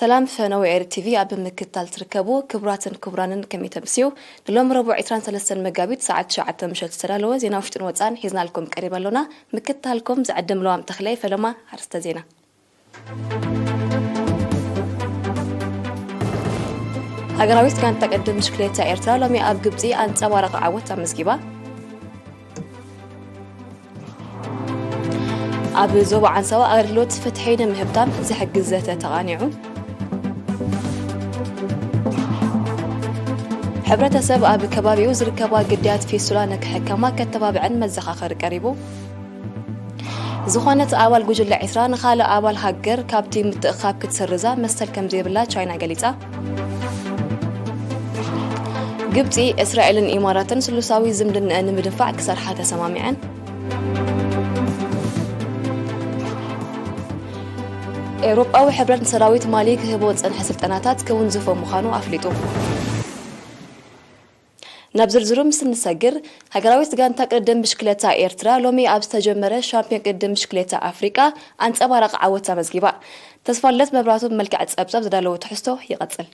سلام فنوي إير تي في أب مكتال تركبو كبران كم يتمسيو دلهم ربع عتران ثلاثة مجابيت ساعة شعة مشهد سرالو زينا وشتن واتسان حيزنا لكم قريبا لنا مكتالكم زعدم لهم تخلي فلما حرست زينا هاجراويست كانت تقدم مشكلة إيرترا لمي أب جبزي أن تورق عوت مزجبا أب زوب عن سواء أغلوت فتحين مهبتام زي حق الزيت تغانيعو حبرة سب أب كبابي وزر كبا قديات في سلانك حكما كتباب عن مزخاخر قريبو زخانة أول جوجل عسران خالة أول هاجر كابتي متأخاب كتسرزا مثل كم زي بالله تشاينا قليتا جبتي إسرائيل إمارات سلوساوي زمدن أن مدفع كسر حتى سمامعا أوروبا وحبرة سراويت ماليك هبوت أن حسبت أناتات كون زفو مخانو أفليتو نبزر زروم سنسجر هجراويت جان تقدم بشكلتا إيرترا لومي أبستجمرة شامبيون قدم بشكلتا أفريقيا أنت أبارق عوتا مزجبا تصفلت مبراتو بملكة أبساب زدالو تحستو يقتل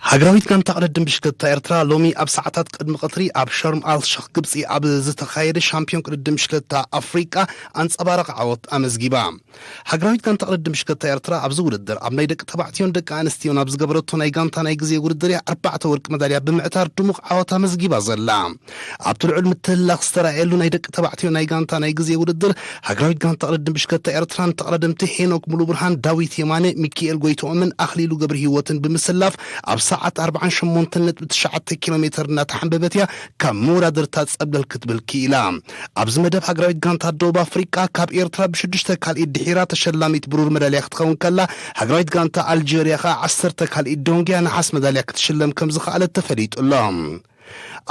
هاجراويت كان تقدم بشكلتا إيرترا لومي أب ساعات قدم قطري أب شرم الشيخ قبسي أب زتخير شامبيون قدم بشكلتا أفريقيا أنت أبارق عوت أمزجبا هاجراويت كان تقدم بشكلتا إيرترا أب زور الدر أب نيدك تبعتيون دك أنستيون أب زجبرتو نيجانتا نيجزي ورد 4 ورق مدالية بمعتار دموع عوت أمزجبا زلا أب العلم التلاق استرائيل نيدك تبعتيون نيجانتا نيجزي ورد هاجراويت كان تقدم بشكلتا إيرترا تقدم تحينوك ملو برهان داويت يماني ميكيل جويتو من أخليلو جبره وطن بمسلاف أب ساعات 48 تنت ب9 كيلومتر ناتحنببتيا كمورا درتات قبل الكتب الكيلا ابز مدب هاجراويت غانتا دوب افريقيا كاب ايرترا بشدشته كال ادحيرا تشلاميت برور ميداليه تكون كلا هاجراويت غانتا الجيريا 10 كال ادونغيا نحاس ميداليه تشلم كم زخاله تفريط اللهم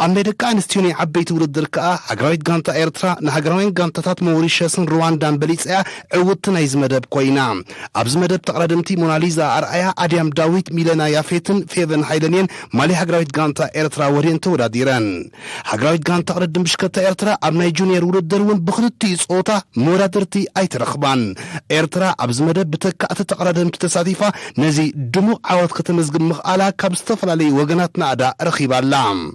أمريكا كانستيوني عبيت ورد الكأ هاجراويت غانتا إيرترا نهاجراوين غانتات موريشيسن رواندا بليتسيا عودتنا يزمدب كوينا أبز مدب تقردمتي موناليزا أرأيا أديام داويت ميلنا يافيتن فيفن هايلانين مالي هاجراويت غانتا إيرترا ورين تورا ديران هاجراويت غانتا قردم بشكتا إيرترا أبناي جونيور ورد درون بخدتي صوتا مورادرتي أيت رخبان إيرترا أبز مدب بتكأ تقردمت تساديفا نزي دمو عوض ختمزق مخالا كابستفل علي وغناتنا أدا رخيبا اللام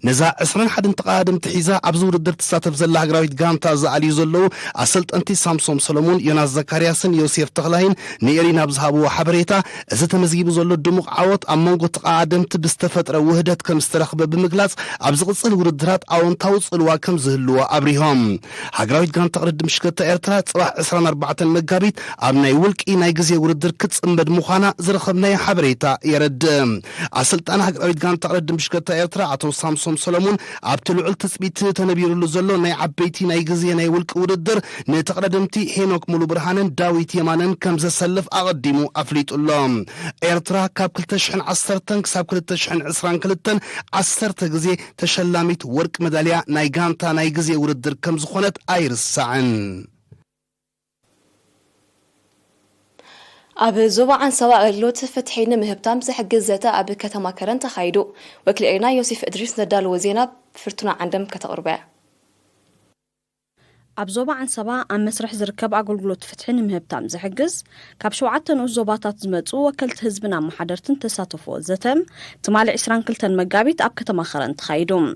نزا اسرن حد تقادم تحيزا ابزور الدرت تساتف زلا هاجراويت غانتا زالي زلو اسلط انتي سامسون سولومون يوناس زكارياسن يوسف تخلاين نيرينا بزهابو حبريتا اذا تمزيب زلو دموق عوت امونغو تقادمت بستفتره وهدت كم استرخبه بمغلاص ابز قصل وردرات اونتاو صلوا كم زهلوا ابريهم هاجراويت غانتا قرد مشكلتا ايرترا صباح 24 مغابيت ابناي ولقي ناي غزي وردر كتصمد مخانا زرخبناي حبريتا يرد اسلطان هاجراويت غانتا قرد مشكلتا ايرترا اتو سامسون سولومون ابتلعل تثبيت تنبيرلو زلو ناي عبيتي ناي غزي ناي ولق وددر نتقدمتي هينوك مولو برهانن داويت يمانن كم زسلف اقدمو افليطلهم ايرترا كاب 2010 كساب 2022 10 غزي تشلاميت ورق ميداليا ناي غانتا ناي غزي وددر كم زخونت ايرسعن أب زوبا عن سواء اللوت فتحين مهبتام زحق الزيتا أب كتما كرن تخايدو وكل إينا يوسف إدريس ندال وزينب فرتنا عندهم كتقربع أبزوبا عن سبا عن مسرح زركب أقول فتحين مهبتام زحجز كاب شوعتن وزوباتات زمتو وكلت هزبنا محاضرتن تساتفو زتم تمال 20 كلتن مقابيت أب كتما خرن تخايدو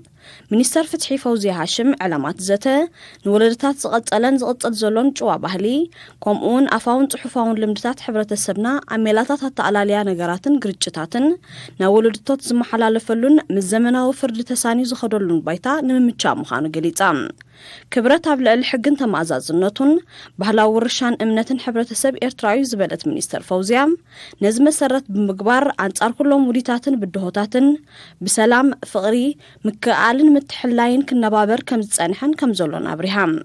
منستر فتحي فوزي هاشم علامات زتا نولدتات زغطلن زغطل زلون جوا بهلي كومون أفاون صحفاون لمدتات حبرة السبنا عميلاتات التعلاليا نقراتن قرجتاتن نولدتات زمحلالفلون من زمنا وفرد تساني زخدولون بيتا نممتشا مخانو قليتام كبرت هبلا الحقن تمازازنتون بهلاو ورشان امنتن حبرة السب إيرترايو زبالت منستر فوزيام نزم سرت بمقبار أنصار كلهم وديتاتن بدهوتاتن بسلام فقري مكالن متحلاين كنبابر كم تسانحن كم زولون أبريهام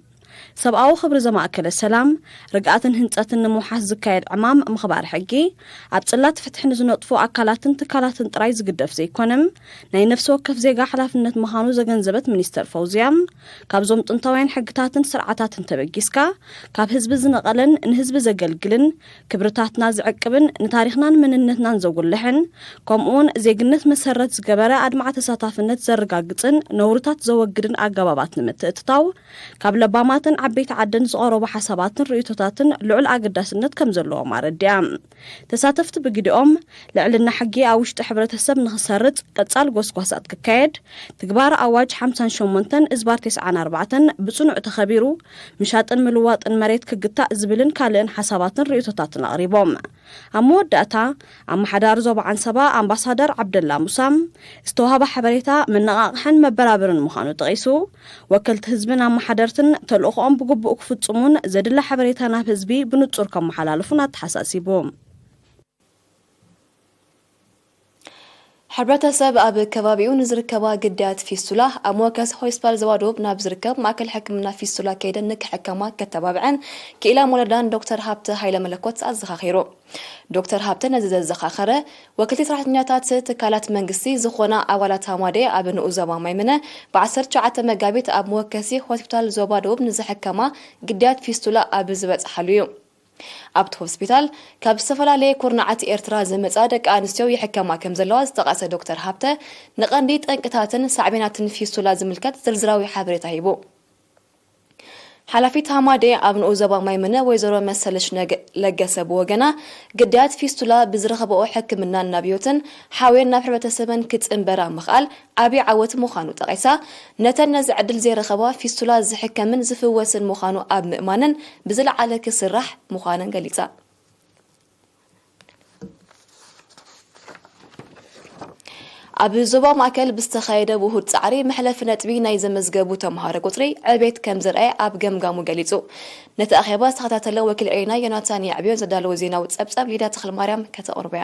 سبعو خبر زماكل السلام رقعتن هنتاتن موحاس زكايد عمام مخبار حقي عبصلات فتح نزنطفو أكالاتن تكالاتن ترايز قدف زي كونم ناي نفسو وكف زيقا حلافنت مخانو زغنزبت منستر فوزيام كاب زوم تنطوين حقتاتن سرعتاتن تبقيسكا كاب هزب زنقلن ان هزب زقلقلن كبرتاتنا زعقبن نتاريخنان مننتنا نزوقلحن كومون زيقنت مسرت زقبرا عدمع تساتافنت زرقاقتن نورتات زوقدن أقبابات نمتتتاو كاب لبامات መንግስታትን ዓበይቲ ዓድን ዝቐረቡ ሓሳባትን ርእይቶታትን ልዑል ኣገዳስነት ከም ዘለዎም ኣረድያ ተሳተፍቲ ብግዲኦም ልዕልና ሕጊ ኣብ ውሽጢ ሕብረተሰብ ንኽሰርጽ ቀጻል ጎስጓሳት ክካየድ ትግባር ኣዋጅ 58/94 ብጽኑዕ ተኸቢሩ ምሻጥን ምልዋጥን መሬት ክግታእ ዝብልን ካልእን ሓሳባትን ርእይቶታትን ኣቕሪቦም ኣብ መወዳእታ ኣመሓዳሪ ዞባ ዓንሰባ ኣምባሳደር ዓብደላ ሙሳ ዝተዋህበ ሓበሬታ መነቓቕሕን መበራበርን ምዃኑ ጠቒሱ ወከልቲ ህዝብን ኣመሓደርትን ተልእኾኦም ብግቡእ ክፍጽሙን ዘድላ ሓበሬታ ናብ ህዝቢ ብንጹር ከመሓላልፉን ኣተሓሳሲቡ ሕብረተሰብ ኣብ ከባቢኡ ንዝርከባ ግዳያት ፊስቱላ ኣብ ሞከስ ሆስፒታል ዘዋዶብ ናብ ዝርከብ ማእከል ሕክምና ፊስቱላ ከይደን ንክሕከማ ከተባብዐን ክኢላ ሞለዳን ዶክተር ሃብተ ሃይለ መለኮት ኣዘኻኺሩ ዶክተር ሃብተ ነዚ ዘዘኻኸረ ወከልቲ ሰራሕተኛታት ትካላት መንግስቲ ዝኾና ኣባላት ሃማዴ ኣብ ንኡ ዞባ ማይምነ ብ19 መጋቢት ኣብ ሞከሲ ሆስፒታል ዘዋዶብ ንዝሕከማ ግዳያት ፊስቱላ ኣብ ዝበጽሓሉ እዩ ኣብቲ ሆስፒታል ካብ ዝተፈላለየ ኩርናዓት ኤርትራ ዝመጻ ደቂ ኣንስትዮ ይሕከማ ከም ዘለዋ ዝተቓሰ ዶክተር ሃብተ ንቐንዲ ጠንቅታትን ሳዕቤናትን ፊስቱላ ዝምልከት ዝርዝራዊ ሓበሬታ ሂቡ ሓላፊት ሃማዴ ኣብ ንኡ ዞባ ማይምነ ወይዘሮ መሰለሽ ለገሰ ብወገና ግዳያት ፊስቱላ ብዝረኸበኦ ሕክምና ናብዮትን ሓዌን ናብ ሕብረተሰብን ክጽንበራ ምኽኣል ዓብዪ ዓወት ምዃኑ ጠቒሳ ነተን ነዚ ዕድል ዘይረኸባ ፊስቱላ ዝሕከምን ዝፍወስን ምዃኑ ኣብ ምእማንን ብዝለዓለ ክስራሕ ምዃነን ገሊጻ ኣብ ዞባ ማእከል ብዝተኻየደ ውሁድ ጻዕሪ መሕለፊ ነጥቢ ናይ ዘመዝገቡ ተምሃሮ ቁጥሪ ዕቤት ከም ዝረአየ ኣብ ገምጋሙ ገሊጹ ነቲ ኣኼባ ዝተኸታተለ ወኪል ኤሪና ዮናታን ያዕብዮን ዘዳለወ ዜናዊ ጸብጻብ ሊዳ ተኽለማርያም ከተቕርበያ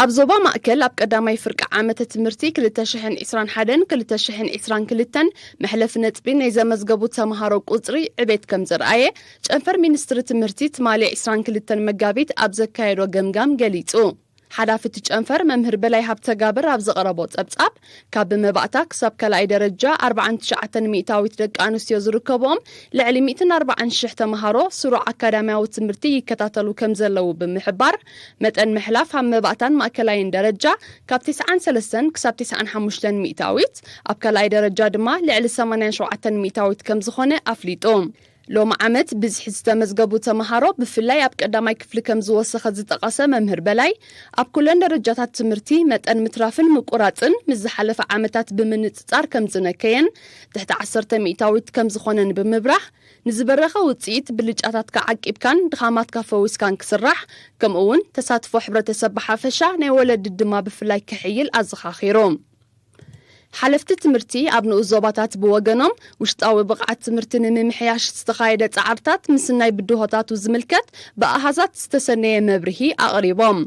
ኣብ ዞባ ማእከል ኣብ ቀዳማይ ፍርቂ ዓመተ ትምህርቲ 2021-2022 መሕለፊ ነጥቢ ናይ ዘመዝገቡ ተምሃሮ ቁጽሪ ዕቤት ከም ዝረአየ ጨንፈር ሚኒስትሪ ትምህርቲ ትማሊ 22 መጋቢት ኣብ ዘካየዶ ገምጋም ገሊጹ ሓላፊት ጨንፈር መምህር በላይ ሃብተጋብር ኣብ ዘቕረቦ ጸብጻብ ካብ መባእታ ክሳብ ካልኣይ ደረጃ 49 ሚእታዊት ደቂ ኣንስትዮ ዝርከቦም ልዕሊ 140,000 ተምሃሮ ስሩዕ ኣካዳሚያዊ ትምህርቲ ይከታተሉ ከም ዘለው ብምሕባር መጠን ምሕላፍ ኣብ መባእታን ማእከላይን ደረጃ ካብ 93 ክሳብ 95 ሚእታዊት ኣብ ካልኣይ ደረጃ ድማ ልዕሊ 87 ሚእታዊት ከም ዝኾነ ኣፍሊጦም ሎም ዓመት ብዝሒ ዝተመዝገቡ ተምሃሮ ብፍላይ ኣብ ቀዳማይ ክፍሊ ከም ዝወሰኸ ዝጠቐሰ መምህር በላይ ኣብ ኩለን ደረጃታት ትምህርቲ መጠን ምትራፍን ምቁራጽን ምስ ዝሓለፈ ዓመታት ብምንጽጻር ከም ዝነከየን ትሕቲ 10 ሚእታዊት ከም ዝኾነን ብምብራህ ንዝበረኸ ውጽኢት ብልጫታት ከዓቂብካን ድኻማትካ ፈዊስካን ክስራሕ ከምኡውን ተሳትፎ ሕብረተሰብ ብሓፈሻ ናይ ወለዲ ድማ ብፍላይ ክሕይል ኣዘኻኺሮም ሓለፍቲ ትምህርቲ ኣብ ንኡ ዞባታት ብወገኖም ውሽጣዊ ብቕዓት ትምህርቲ ንምምሕያሽ ዝተኻየደ ጻዕርታት ምስናይ ብድሆታቱ ዝምልከት ብኣሃዛት ዝተሰነየ መብርሂ ኣቕሪቦም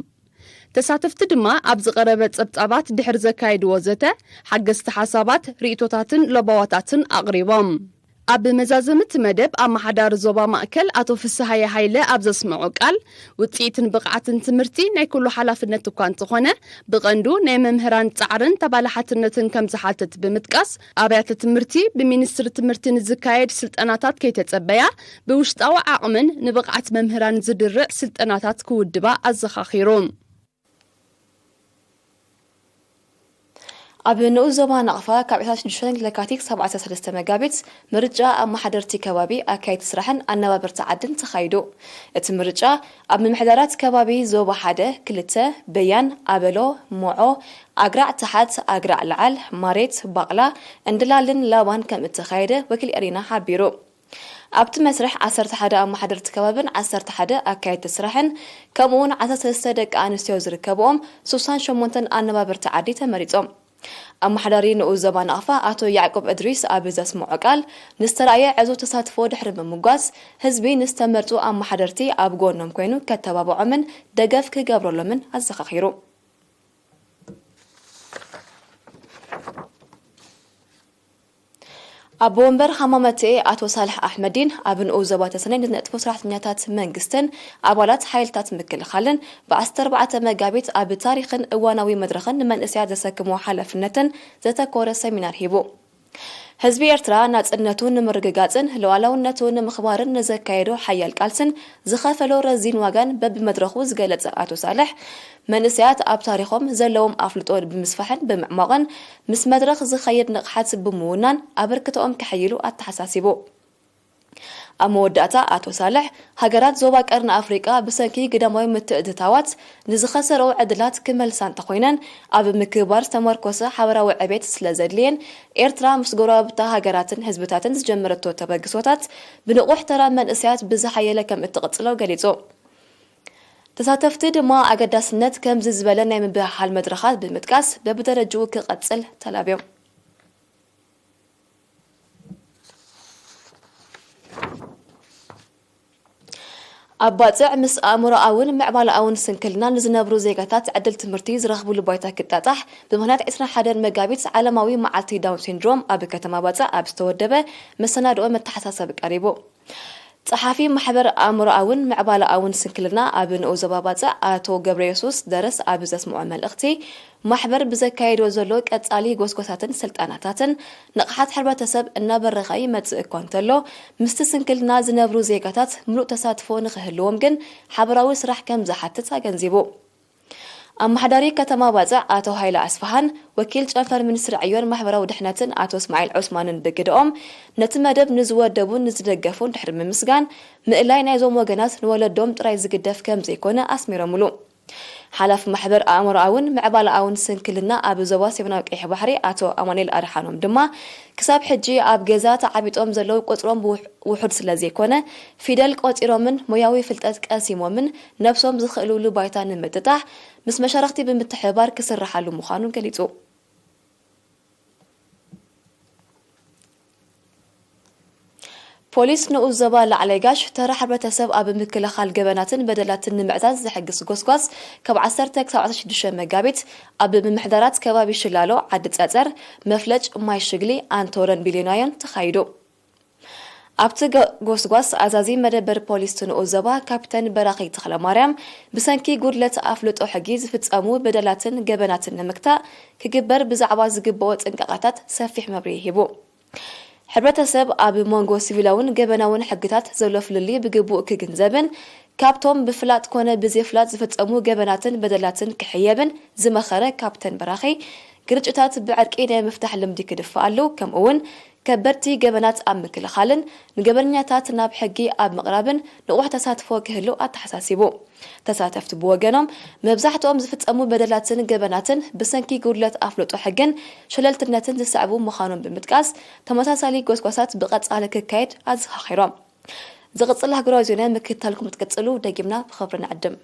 ተሳተፍቲ ድማ ኣብ ዝቐረበ ጸብጻባት ድሕሪ ዘካይድዎ ዘተ ሓገዝቲ ሓሳባት ርእይቶታትን ለባዋታትን ኣቕሪቦም ኣብ መዛዘምት መደብ ኣመሓዳሪ ዞባ ማእከል ኣቶ ፍስሓየ ሃይለ ኣብ ዘስምዑ ቃል ውጽኢትን ብቕዓትን ትምህርቲ ናይ ኩሉ ሓላፍነት እኳ እንተኾነ ብቐንዱ ናይ መምህራን ጻዕርን ተባላሓትነትን ከም ዝሓትት ብምጥቃስ ኣብያተ ትምህርቲ ብሚኒስትሪ ትምህርቲ ንዝካየድ ስልጠናታት ከይተጸበያ ብውሽጣዊ ዓቕምን ንብቕዓት መምህራን ዝድርዕ ስልጠናታት ክውድባ ኣዘኻኺሮም ኣብ ንኡ ዞባ ናቕፋ ካብ 26 ለካቲት 73 መጋቢት ምርጫ ኣመሓደርቲ ከባቢ ኣካይድ ስራሕን ኣነባበርቲ ዓድን ተኻይዱ እቲ ምርጫ ኣብ ምምሕዳራት ከባቢ ዞባ 1 2 በያን ኣበሎ ሞዖ ኣግራዕ ተሓት ኣግራዕ ለዓል ማሬት ባቕላ እንድላልን ላባን ከም እተኻየደ ወኪል ኤሪና ሓቢሩ ኣብቲ መስርሕ 11 ኣመሓደርቲ ከባብን 11 ኣካየድቲ ስራሕን ከምኡውን 13 ደቂ ኣንስትዮ ዝርከብኦም 68 ኣነባበርቲ ዓዲ ተመሪጾም ኣመሓዳሪ ንኡ ዞባ ናቕፋ ኣቶ ያዕቆብ እድሪስ ኣብ ዘስምዖ ቃል ንዝተረኣየ ዕዙ ተሳትፎ ድሕሪ ብምጓዝ ህዝቢ ንዝተመርፁ ኣመሓደርቲ ኣብ ጎኖም ኮይኑ ከተባብዖምን ደገፍ ክገብረሎምን ኣዘኻኺሩ ኣብ ወንበር ሓማመቴ ኣቶ ሳልሕ ኣሕመዲን ኣብ ንኡ ዞባ ተሰነይ ንነጥፎ ሰራሕተኛታት መንግስትን ኣባላት ሓይልታት ምክልኻልን ብ14 መጋቢት ኣብ ታሪኽን እዋናዊ መድረኽን ንመንእስያት ዘሰክሞ ሓላፍነትን ዘተኮረ ሰሚናር ሂቡ ህዝቢ ኤርትራ ናጽነቱን ንምርግጋጽን ለዋላውነቱን ምኽባርን ንዘካየዶ ሓያል ቃልስን ዝኸፈሎ ረዚን ዋጋን በብመድረኹ ዝገለጸ አቶ ሳልሕ መንእስያት ኣብ ታሪኾም ዘለዎም ኣፍልጦ ብምስፋሕን ብምዕማቕን ምስ መድረኽ ዝኸይድ ንቕሓት ብምውናን ኣበርክቶኦም ክሕይሉ ኣተሓሳሲቡ ኣብ መወዳእታ አቶ ሳልሕ ሃገራት ዞባ ቀርኒ ኣፍሪቃ ብሰንኪ ግዳማዊ ምትእትታዋት ንዝኸሰረው ዕድላት ክመልሳ እንተኾይነን ኣብ ምክባር ዝተመርኮሰ ሓበራዊ ዕቤት ስለዘድልየን ኤርትራ ምስ ጎረባብታ ሃገራትን ህዝብታትን ዝጀመረቶ ተበግሶታት ብንቑሕ ተራ መንእስያት ብዝሓየለ ከም እትቕጽሎ ገሊጹ ተሳተፍቲ ድማ ኣገዳስነት ከምዚ ዝበለ ናይ ምብሓል መድረኻት ብምጥቃስ በብደረጅኡ ክቐጽል ተላብዮም ኣባጽዕ ምስ ኣእምሮኣውን ምዕባለኣውን ስንክልና ንዝነብሩ ዜጋታት ዕድል ትምህርቲ ዝረኽብሉ ባይታ ክጣጣሕ ብምኽንያት 21 መጋቢት ዓለማዊ መዓልቲ ዳውን ሲንድሮም ኣብ ከተማ ባጽዕ ኣብ ዝተወደበ መሰናድኦ መተሓሳሰቢ ቀሪቡ ጸሓፊ ማሕበር ኣእምሮኣውን ምዕባለኣውን ስንክልና ኣብ ንዑ ዞባ ባጽዕ ኣቶ ገብረ የሱስ ደረስ ኣብ ዘስምዖ መልእኽቲ ማሕበር ብዘካየዶ ዘሎ ቀጻሊ ጎስጎሳትን ስልጣናታትን ንቕሓት ሕብረተሰብ እናበረኸ ይመጽእ እኳ እንተሎ ምስቲ ስንክልና ዝነብሩ ዜጋታት ምሉእ ተሳትፎ ንኽህልዎም ግን ሓበራዊ ስራሕ ከም ዝሓትት ኣገንዚቡ ኣማሕዳሪ ከተማ ባጽዕ ኣቶ ሃይለ ኣስፋሃን ወኪል ጨንፈር ሚኒስትሪ ዕዮን ማሕበራዊ ድሕነትን ኣቶ እስማኤል ዑስማንን ብግድኦም ነቲ መደብ ንዝወደቡን ንዝደገፉን ድሕሪ ምምስጋን ምእላይ ናይዞም ወገናት ንወለዶም ጥራይ ዝግደፍ ከም ዘይኮነ ኣስሚሮምሉ ሓላፍ ማሕበር ኣእምሮኣውን ምዕባለኣውን ስንክልና ኣብ ዞባ ሰሜናዊ ቀይሕ ባሕሪ ኣቶ ኣማኑኤል ኣድሓኖም ድማ ክሳብ ሕጂ ኣብ ገዛ ተዓቢጦም ዘለው ቁፅሮም ውሑድ ስለዘይኮነ ፊደል ቆፂሮምን ሞያዊ ፍልጠት ቀሲሞምን ነብሶም ዝኽእልሉ ባይታ ንምጥጣሕ ምስ መሻርክቲ ብምትሕብባር ክስራሓሉ ምዃኑ ገሊጹ ፖሊስ ንዑ ዞባ ላዕለይ ጋሽ ተራ ሕብረተሰብ ኣብ ምክልኻል ገበናትን በደላትን ንምዕዛዝ ዝሕግዝ ጎስጓስ ካብ 10 ክሳብ 16 መጋቢት ኣብ ምምሕዳራት ከባቢ ሽላሎ ዓዲ ጸጸር መፍለጭ ማይ ሽግሊ አንቶረን ቢሊዮናዮን ተኻይዱ ኣብቲ ጎስጓስ ኣዛዚ መደበር ፖሊስ ንዑ ዞባ ካፕተን በራኺ ተኽለማርያም ብሰንኪ ጉድለት ኣፍልጦ ሕጊ ዝፍጸሙ በደላትን ገበናትን ንምክታእ ክግበር ብዛዕባ ዝግብኦ ጥንቃቐታት ሰፊሕ መብርሂ ሂቡ ሕብረተሰብ ኣብ ሞንጎ ሲቪላውን ገበናውን ሕግታት ዘሎ ፍልሊ ብግቡእ ክግንዘብን ካብቶም ብፍላጥ ኮነ ብዘይፍላጥ ዝፍጸሙ ገበናትን በደላትን ክሕየብን ዝመኸረ ካፕተን በራኺ ግርጭታት ብዕርቂ ናይ ምፍታሕ ልምዲ ክድፍኣሉ ከምኡውን ከበድቲ ገበናት ኣብ ምክልኻልን ንገበኛታት ናብ ሕጊ ኣብ ምቕራብን ንቑሕ ተሳትፎ ክህሉ ኣተሓሳሲቡ ተሳተፍቲ ብወገኖም መብዛሕትኦም ዝፍጸሙ በደላትን ገበናትን ብሰንኪ ጉድለት ኣፍልጦ ሕግን ሸለልትነትን ዝስዕቡ ምዃኖም ብምጥቃስ ተመሳሳሊ ጎስጓሳት ብቐጻሊ ክካየድ ኣዘኻኺሮም ዝቕጽል ሃገራዊ ዜና ምክትታልኩም ትቅጽሉ ደጊምና ብኸብሪ ንዕድም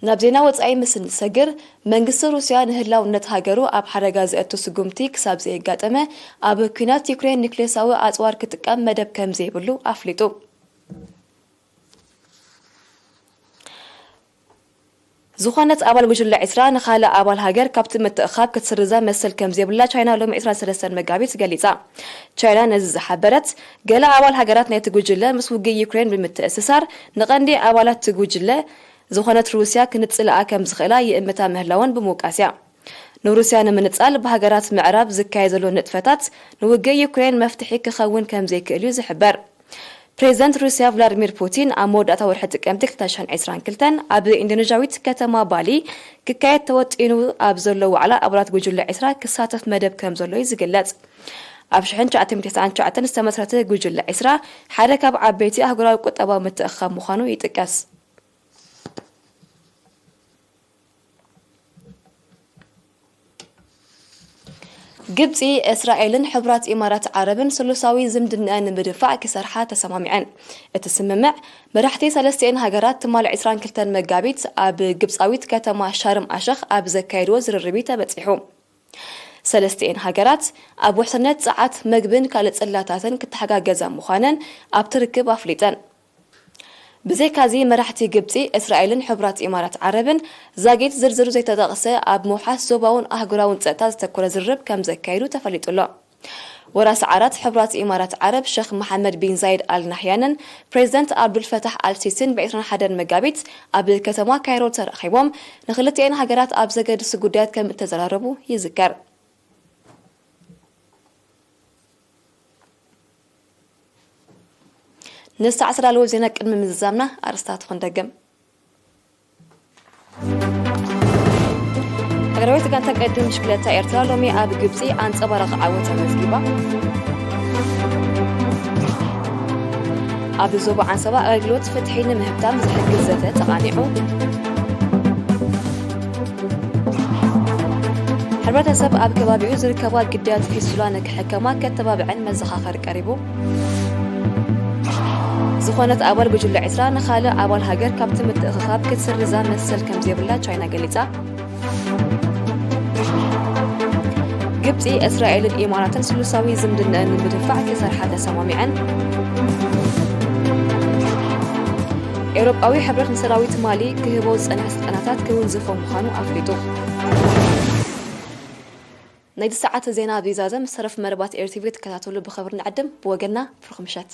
ናብ ዜና ወጻኢ ምስን ሰግር መንግስቲ ሩስያ ንህላውነት ሃገሩ ኣብ ሓደጋ ዘእቱ ስጉምቲ ክሳብ ዘየጋጠመ ኣብ ኩናት ዩክሬን ኒክሌሳዊ ኣጽዋር ክጥቀም መደብ ከም ዘይብሉ ኣፍሊጡ ዝኾነት ኣባል ጉጅለ ዒስራ ንኻልእ ኣባል ሃገር ካብቲ ምትእኻብ ክትስርዛ መሰል ከም ዘይብላ ቻይና ሎሚ 23 መጋቢት ገሊጻ ቻይና ነዚ ዝሓበረት ገለ ኣባል ሃገራት ናይቲ ጉጅለ ምስ ውግእ ዩክሬን ብምትእስሳር ንቐንዲ ኣባላት እቲ ጉጅለ ዝኾነት ሩስያ ክንጽልኣ ከም ዝኽእላ ይእምታ ምህላውን ብምውቃስያ ንሩስያ ንምንጻል ብሃገራት ምዕራብ ዝካየድ ዘሎ ንጥፈታት ንውግእ ዩክሬን መፍትሒ ክኸውን ከም ዘይክእል እዩ ዝሕበር ፕሬዝዳንት ሩስያ ቭላድሚር ፑቲን ኣብ መወዳእታ ወርሒ ጥቅምቲ 2022 ኣብ ኢንዶኔዥያዊት ከተማ ባሊ ክካየድ ተወጢኑ ኣብ ዘሎ ዋዕላ ኣባላት ጉጅለ ዒስራ ክሳተፍ መደብ ከም ዘሎ እዩ ዝግለጽ ኣብ 1999 ዝተመስረተ ጉጅለ ዒስራ ሓደ ካብ ዓበይቲ ኣህጉራዊ ቁጠባዊ ምትእኽኻብ ምዃኑ ይጥቀስ ግብጽ እስራኤልን ሕብራት ኢማራት ዓረብን ሰሉሳዊ ዝምድና ንምድፋዕ ክሰርሓ ተሰማሚዐን እቲ ስምምዕ መራሕቲ ሰለስቲአን ሃገራት ትማል 22 መጋቢት ኣብ ግብጻዊት ከተማ ሻርም ኣሸኽ ኣብ ዘካየድዎ ዝርርቢ ተበጺሑ ሰለስቲአን ሃገራት ኣብ ወሰነት ጸዓት መግብን ካልእ ጽላታትን ክትሓጋገዛ ምዃነን ኣብ ትርክብ ኣፍሊጠን ብዘይካዚ መራሕቲ ግብጽ እስራኤልን ሕብራት ኢማራት ዓረብን ዛጊት ዝርዝሩ ዘይተጠቕሰ ኣብ መውሓስ ዞባውን ኣህጉራውን ጸጥታ ዝተኮረ ዝርርብ ከም ዘካየዱ ተፈሊጡሎ ወራስ ዓራት ሕብራት ኢማራት ዓረብ ሼክ መሐመድ ቢን ዛይድ አል ናህያንን ፕሬዝዳንት አብዱል ፈታህ አልሲሲን በ21 መጋቢት ኣብ ከተማ ካይሮ ተራኺቦም ንኽልቲአን ሃገራት ኣብ ዘገድስ ጉዳያት ከም ተዘራረቡ ይዝከር ንሳዕ ስላልዎ ዜና ቅድሚ ምዝዛምና ኣርስታት ኮንደገም ሃገራዊት ጋንታ ቀድም ምሽክለታ ኤርትራ ሎሚ ኣብ ግብፂ ኣንጸባረቕ ዓወት ተመዝጊባ ኣብ ዞባ ዓንሰባ ኣገልግሎት ፍትሒ ንምህብታም ዝሕግዝ ዘተ ተቓኒዑ ሕብረተሰብ ኣብ ከባቢኡ ዝርከባ ግዳያት ፊስቱላ ንክሕከማ ከተባብዕን መዘኻኸሪ ቀሪቡ ዝኾነት ኣባል ጉጅለ 20 ንኻልእ ኣባል ሃገር ካብቲ ምትእኽኻብ ክትስርዛ መሰል ከም ዘይብላ ቻይና ገሊጻ ግብፂ እስራኤልን ኢማራትን ስሉሳዊ ዝምድናን ንምድፋዕ ክሰርሓ ተሰማሚዐን ኤውሮጳዊ ሕብረት ንሰራዊት ማሊ ክህቦ ዝጸንሐ ስልጠናታት ክውንዝፎ ምዃኑ ኣፍሊጡ ናይዚ ሰዓት ዜና ቢዛዘም ሰረፍ መርባት ኤርቲቪ ተከታተሉ ብኸብር ንዕድም ብወገና ፍርኹም ምሸት